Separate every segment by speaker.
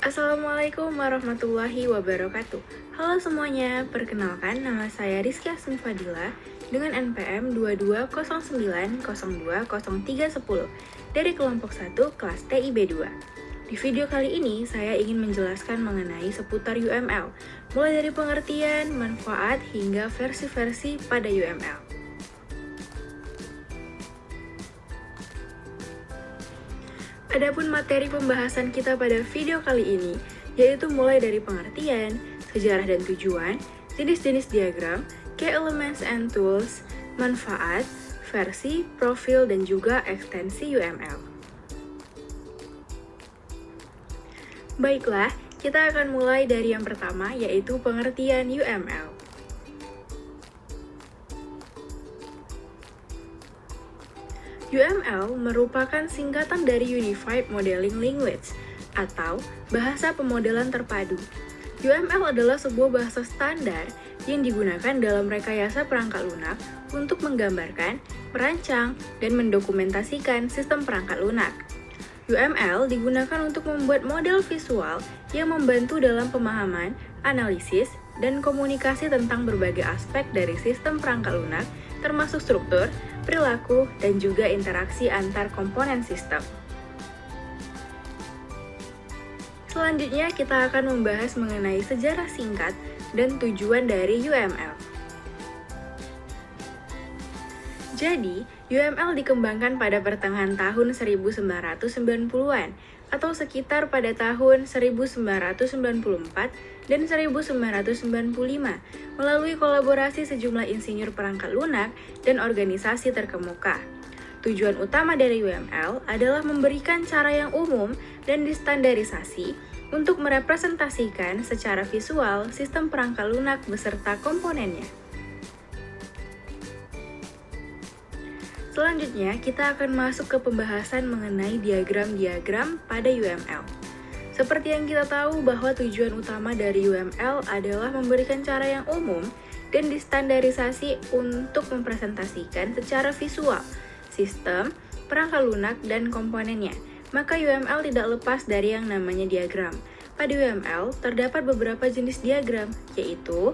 Speaker 1: Assalamualaikum warahmatullahi wabarakatuh. Halo semuanya, perkenalkan nama saya Rizky Asmi Fadila dengan NPM 2209020310 dari kelompok 1 kelas TIB 2. Di video kali ini, saya ingin menjelaskan mengenai seputar UML, mulai dari pengertian, manfaat, hingga versi-versi pada UML. Adapun materi pembahasan kita pada video kali ini, yaitu mulai dari pengertian, sejarah dan tujuan, jenis-jenis diagram, key elements and tools, manfaat, versi, profil, dan juga ekstensi UML. Baiklah, kita akan mulai dari yang pertama, yaitu pengertian UML. UML merupakan singkatan dari Unified Modeling Language atau Bahasa Pemodelan Terpadu. UML adalah sebuah bahasa standar yang digunakan dalam rekayasa perangkat lunak untuk menggambarkan, merancang, dan mendokumentasikan sistem perangkat lunak. UML digunakan untuk membuat model visual yang membantu dalam pemahaman, analisis, dan komunikasi tentang berbagai aspek dari sistem perangkat lunak, termasuk struktur, perilaku, dan juga interaksi antar komponen sistem. Selanjutnya, kita akan membahas mengenai sejarah singkat dan tujuan dari UML. Jadi, UML dikembangkan pada pertengahan tahun 1990-an atau sekitar pada tahun 1994 dan 1995 melalui kolaborasi sejumlah insinyur perangkat lunak dan organisasi terkemuka. Tujuan utama dari UML adalah memberikan cara yang umum dan distandarisasi untuk merepresentasikan secara visual sistem perangkat lunak beserta komponennya. Selanjutnya, kita akan masuk ke pembahasan mengenai diagram-diagram pada UML. Seperti yang kita tahu bahwa tujuan utama dari UML adalah memberikan cara yang umum dan distandarisasi untuk mempresentasikan secara visual sistem, perangkat lunak, dan komponennya. Maka UML tidak lepas dari yang namanya diagram. Pada UML terdapat beberapa jenis diagram, yaitu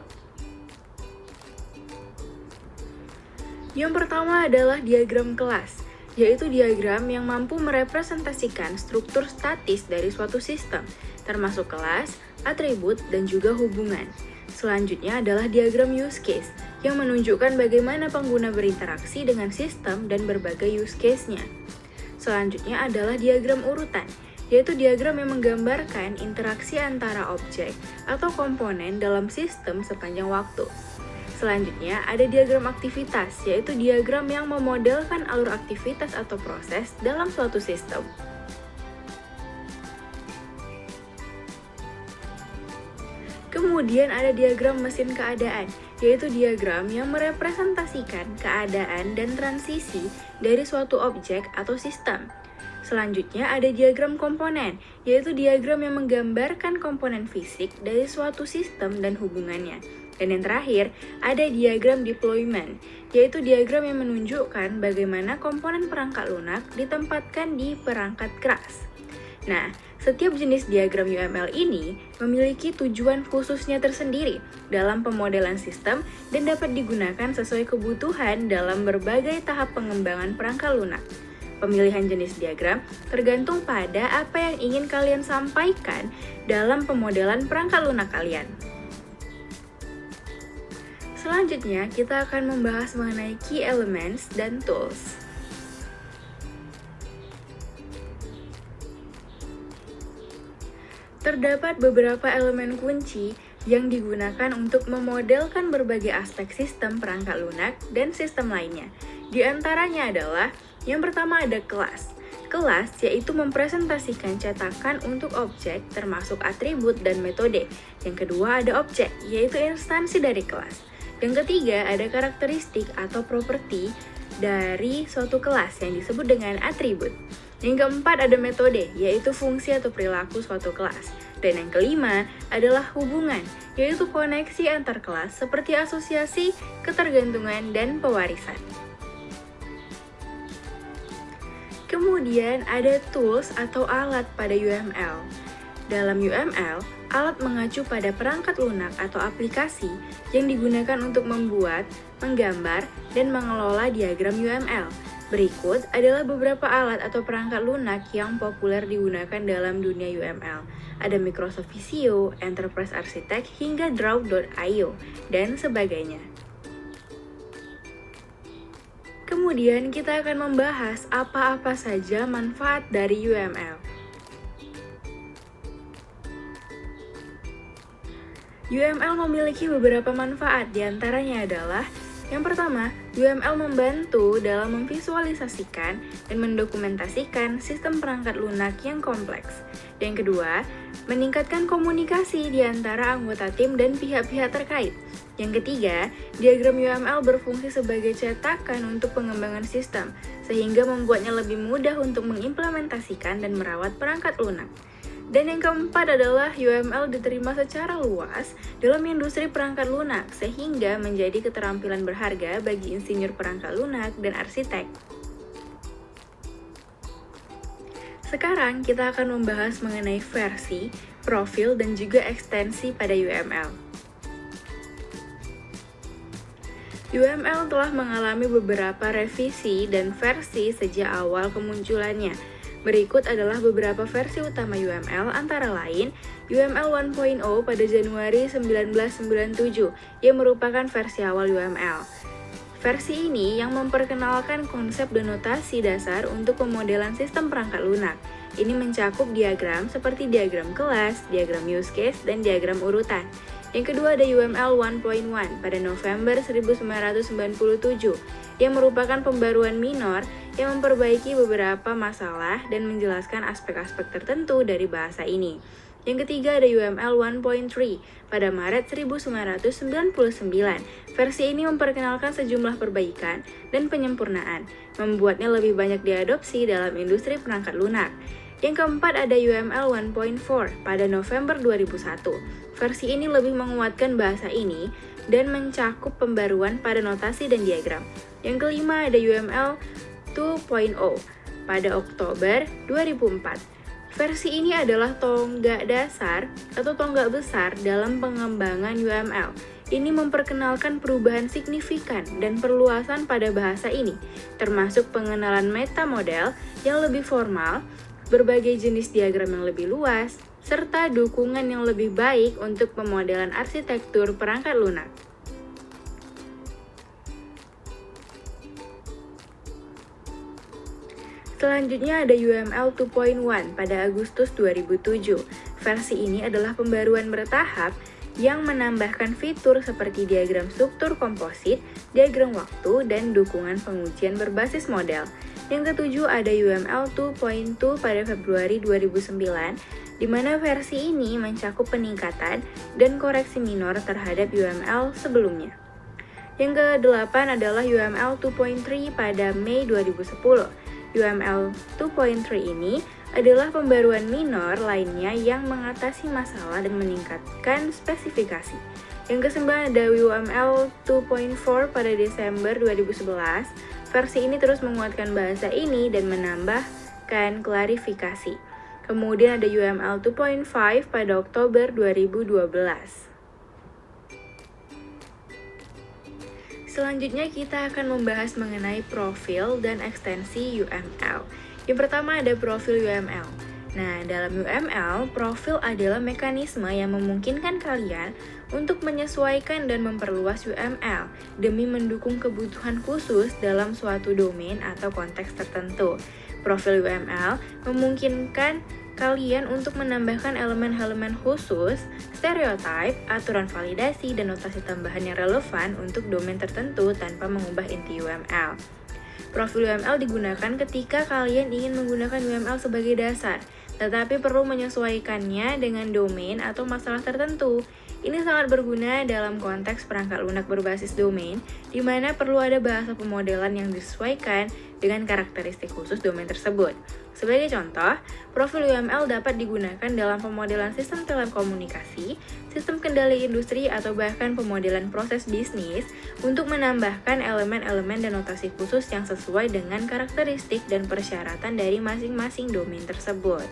Speaker 1: yang pertama adalah diagram kelas, yaitu diagram yang mampu merepresentasikan struktur statis dari suatu sistem, termasuk kelas, atribut, dan juga hubungan. Selanjutnya adalah diagram use case, yang menunjukkan bagaimana pengguna berinteraksi dengan sistem dan berbagai use case-nya. Selanjutnya adalah diagram urutan, yaitu diagram yang menggambarkan interaksi antara objek atau komponen dalam sistem sepanjang waktu. Selanjutnya, ada diagram aktivitas, yaitu diagram yang memodelkan alur aktivitas atau proses dalam suatu sistem. Kemudian ada diagram mesin keadaan, yaitu diagram yang merepresentasikan keadaan dan transisi dari suatu objek atau sistem. Selanjutnya ada diagram komponen, yaitu diagram yang menggambarkan komponen fisik dari suatu sistem dan hubungannya. Dan yang terakhir, ada diagram deployment, yaitu diagram yang menunjukkan bagaimana komponen perangkat lunak ditempatkan di perangkat keras. Nah, setiap jenis diagram UML ini memiliki tujuan khususnya tersendiri dalam pemodelan sistem dan dapat digunakan sesuai kebutuhan dalam berbagai tahap pengembangan perangkat lunak. Pemilihan jenis diagram tergantung pada apa yang ingin kalian sampaikan dalam pemodelan perangkat lunak kalian. Selanjutnya, kita akan membahas mengenai key elements dan tools. Terdapat beberapa elemen kunci yang digunakan untuk memodelkan berbagai aspek sistem perangkat lunak dan sistem lainnya. Di antaranya adalah, yang pertama ada kelas. Kelas yaitu mempresentasikan cetakan untuk objek termasuk atribut dan metode. Yang kedua ada objek, yaitu instansi dari kelas. Yang ketiga ada karakteristik atau properti dari suatu kelas yang disebut dengan atribut. Yang keempat ada metode, yaitu fungsi atau perilaku suatu kelas. Dan yang kelima adalah hubungan, yaitu koneksi antar kelas seperti asosiasi, ketergantungan, dan pewarisan. Kemudian ada tools atau alat pada UML. Dalam UML, alat mengacu pada perangkat lunak atau aplikasi yang digunakan untuk membuat, menggambar, dan mengelola diagram UML. Berikut adalah beberapa alat atau perangkat lunak yang populer digunakan dalam dunia UML. Ada Microsoft Visio, Enterprise Architect, hingga Draw.io, dan sebagainya. Kemudian kita akan membahas apa-apa saja manfaat dari UML. UML memiliki beberapa manfaat, diantaranya adalah yang pertama, UML membantu dalam memvisualisasikan dan mendokumentasikan sistem perangkat lunak yang kompleks. Yang kedua, meningkatkan komunikasi di antara anggota tim dan pihak-pihak terkait. Yang ketiga, diagram UML berfungsi sebagai cetakan untuk pengembangan sistem, sehingga membuatnya lebih mudah untuk mengimplementasikan dan merawat perangkat lunak. Dan yang keempat adalah UML diterima secara luas dalam industri perangkat lunak sehingga menjadi keterampilan berharga bagi insinyur perangkat lunak dan arsitek. Sekarang kita akan membahas mengenai versi, profil, dan juga ekstensi pada UML. UML telah mengalami beberapa revisi dan versi sejak awal kemunculannya. Berikut adalah beberapa versi utama UML, antara lain UML 1.0 pada Januari 1997 yang merupakan versi awal UML. Versi ini yang memperkenalkan konsep dan notasi dasar untuk pemodelan sistem perangkat lunak. Ini mencakup diagram seperti diagram kelas, diagram use case, dan diagram urutan. Yang kedua ada UML 1.1 pada November 1997 yang merupakan pembaruan minor yang memperbaiki beberapa masalah dan menjelaskan aspek-aspek tertentu dari bahasa ini. Yang ketiga ada UML 1.3 pada Maret 1999. Versi ini memperkenalkan sejumlah perbaikan dan penyempurnaan, membuatnya lebih banyak diadopsi dalam industri perangkat lunak. Yang keempat ada UML 1.4 pada November 2001. Versi ini lebih menguatkan bahasa ini dan mencakup pembaruan pada notasi dan diagram. Yang kelima ada UML 2.0 pada Oktober 2004. Versi ini adalah tonggak dasar atau tonggak besar dalam pengembangan UML. Ini memperkenalkan perubahan signifikan dan perluasan pada bahasa ini, termasuk pengenalan meta model yang lebih formal, berbagai jenis diagram yang lebih luas, serta dukungan yang lebih baik untuk pemodelan arsitektur perangkat lunak. Selanjutnya ada UML 2.1 pada Agustus 2007. Versi ini adalah pembaruan bertahap yang menambahkan fitur seperti diagram struktur komposit, diagram waktu, dan dukungan pengujian berbasis model. Yang ketujuh ada UML 2.2 pada Februari 2009, di mana versi ini mencakup peningkatan dan koreksi minor terhadap UML sebelumnya. Yang kedelapan adalah UML 2.3 pada Mei 2010. UML 2.3 ini adalah pembaruan minor lainnya yang mengatasi masalah dan meningkatkan spesifikasi. Yang kesembilan ada UML 2.4 pada Desember 2011. Versi ini terus menguatkan bahasa ini dan menambahkan klarifikasi. Kemudian ada UML 2.5 pada Oktober 2012. Selanjutnya kita akan membahas mengenai profil dan ekstensi UML. Yang pertama ada profil UML. Nah, dalam UML, profil adalah mekanisme yang memungkinkan kalian untuk menyesuaikan dan memperluas UML demi mendukung kebutuhan khusus dalam suatu domain atau konteks tertentu. Profil UML memungkinkan kalian untuk menambahkan elemen-elemen khusus, stereotype, aturan validasi, dan notasi tambahan yang relevan untuk domain tertentu tanpa mengubah inti UML. Profil UML digunakan ketika kalian ingin menggunakan UML sebagai dasar, tetapi perlu menyesuaikannya dengan domain atau masalah tertentu. Ini sangat berguna dalam konteks perangkat lunak berbasis domain, di mana perlu ada bahasa pemodelan yang disesuaikan dengan karakteristik khusus domain tersebut. Sebagai contoh, profil UML dapat digunakan dalam pemodelan sistem telekomunikasi, sistem kendali industri, atau bahkan pemodelan proses bisnis untuk menambahkan elemen-elemen dan notasi khusus yang sesuai dengan karakteristik dan persyaratan dari masing-masing domain tersebut.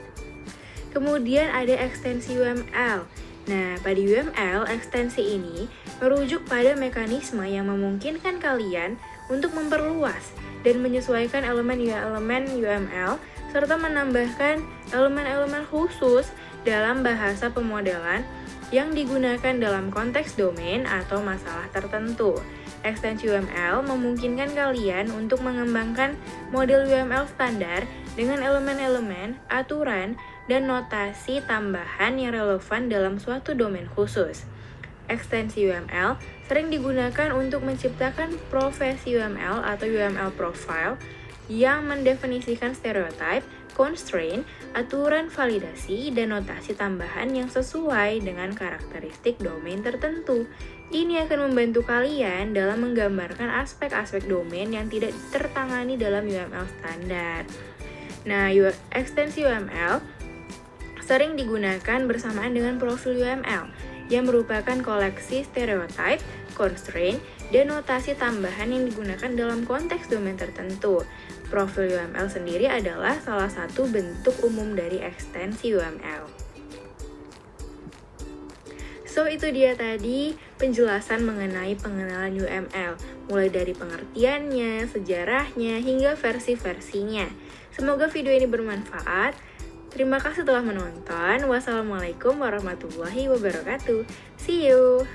Speaker 1: Kemudian ada ekstensi UML. Nah, pada UML, ekstensi ini merujuk pada mekanisme yang memungkinkan kalian untuk memperluas dan menyesuaikan elemen-elemen UML serta menambahkan elemen-elemen khusus dalam bahasa pemodelan yang digunakan dalam konteks domain atau masalah tertentu. Ekstensi UML memungkinkan kalian untuk mengembangkan model UML standar dengan elemen-elemen, aturan, dan notasi tambahan yang relevan dalam suatu domain khusus. Ekstensi UML sering digunakan untuk menciptakan profesi UML atau UML profile yang mendefinisikan stereotype, constraint, aturan validasi, dan notasi tambahan yang sesuai dengan karakteristik domain tertentu. Ini akan membantu kalian dalam menggambarkan aspek-aspek domain yang tidak tertangani dalam UML standar. Nah, ekstensi UML sering digunakan bersamaan dengan profil UML yang merupakan koleksi stereotype, constraint, dan notasi tambahan yang digunakan dalam konteks domain tertentu. Profil UML sendiri adalah salah satu bentuk umum dari ekstensi UML. So, itu dia tadi penjelasan mengenai pengenalan UML, mulai dari pengertiannya, sejarahnya, hingga versi-versinya. Semoga video ini bermanfaat. Terima kasih telah menonton. Wassalamualaikum warahmatullahi wabarakatuh. See you!